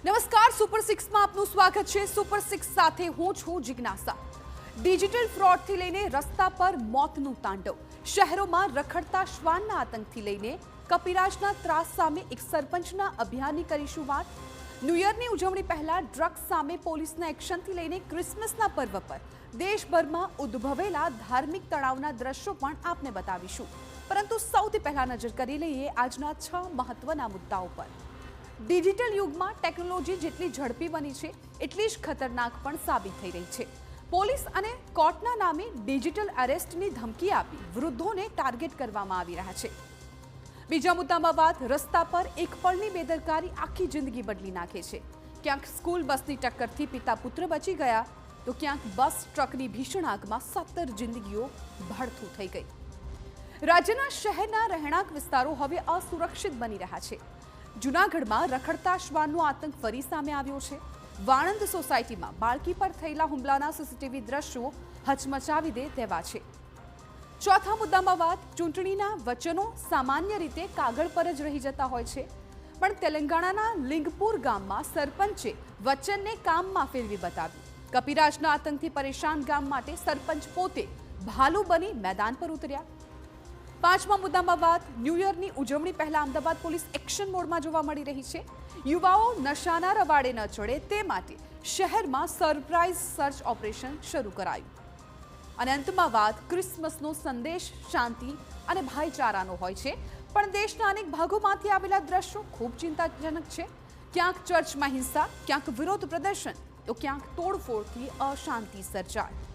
નમસ્કાર, સુપર 6 માં આપનું સ્વાગત છે। સુપર 6 સાથે હું છું જિજ્ઞાસા। ડિજિટલ ફ્રોડથી લઈને રસ્તા પર મોતનું તાંડવ, શહેરોમાં રખડતા શ્વાનના આતંકથી લઈને કપિરાજના ત્રાસ સામે એક સરપંચના અભિયાનની કરીશું વાત। ન્યૂ યરની ઉજવણી પહેલા ડ્રગ્સ સામે પોલીસના એક્શનથી લઈને ક્રિસમસના પર્વ પર દેશભરમાં ઉદ્ભવેલા ધાર્મિક તણાવના દ્રશ્યો પણ આપને બતાવીશું। પરંતુ સૌથી પહેલા નજર કરી લઈએ આજના 6 મહત્વના મુદ્દાઓ પર। ડિજિટલ યુગમાં ટેકનોલોજી જેટલી ઝડપી બની છે એટલી જ ખતરનાક પણ સાબિત થઈ રહી છે। પોલીસ અને કોર્ટના નામે ડિજિટલ અરેસ્ટની ધમકી આપી વૃદ્ધોને ટાર્ગેટ કરવામાં આવી રહ્યા છે। બીજા મુદ્દામાં વાત, રસ્તા પર એક પળની બેદરકારી આખી જિંદગી બદલી નાખે છે। ક્યાંક સ્કૂલ બસની ટક્કરથી પિતા પુત્ર બચી ગયા તો ક્યાંક બસ ટ્રકની ભીષણ આગમાં 17 જિંદગીઓ ભડથું થઈ ગઈ। રાજ્યના શહેરના રહેણાંક વિસ્તારો હવે અસુરક્ષિત બની રહ્યા છે। જૂનાગઢમાં રખડતા શ્વાનનો આતંક ફરી સામે આવ્યો છે। વાણંદ સોસાયટીમાં બાળકી પર થયેલા હુમલાના સીસીટીવી દ્રશ્યો હચમચાવી દે તેવા છે। ચોથા મુદ્દામાં વાત, ચૂંટણીના વચનો સામાન્ય રીતે કાગળ પર જ રહી જતા હોય છે, પણ તેલંગાણાના લિંગપુર ગામમાં સરપંચે વચનને કામમાં ફેરવી બતાવ્યું। કપિરાજના આતંકથી પરેશાન ગામ માટે સરપંચ પોતે ભાલુ બની મેદાન પર ઉતર્યા। પાંચમા મુદ્દામાં વાત, ન્યૂ યરની ઉજવણી પહેલા અમદાવાદ પોલીસ એક્શન મોડમાં જોવા મળી રહી છે। યુવાઓ નશાના રવાડે ન ચડે તે માટે શહેરમાં સરપ્રાઇઝ સર્ચ ઓપરેશન શરૂ કરાયું। અને અંતમાં વાત, ક્રિસમસનો સંદેશ શાંતિ અને ભાઈચારાનો હોય છે, પણ દેશના અનેક ભાગોમાંથી આવેલા દ્રશ્યો ખૂબ ચિંતાજનક છે। ક્યાંક ચર્ચમાં હિંસા, ક્યાંક વિરોધ પ્રદર્શન તો ક્યાંક તોડફોડથી અશાંતિ સર્જાય।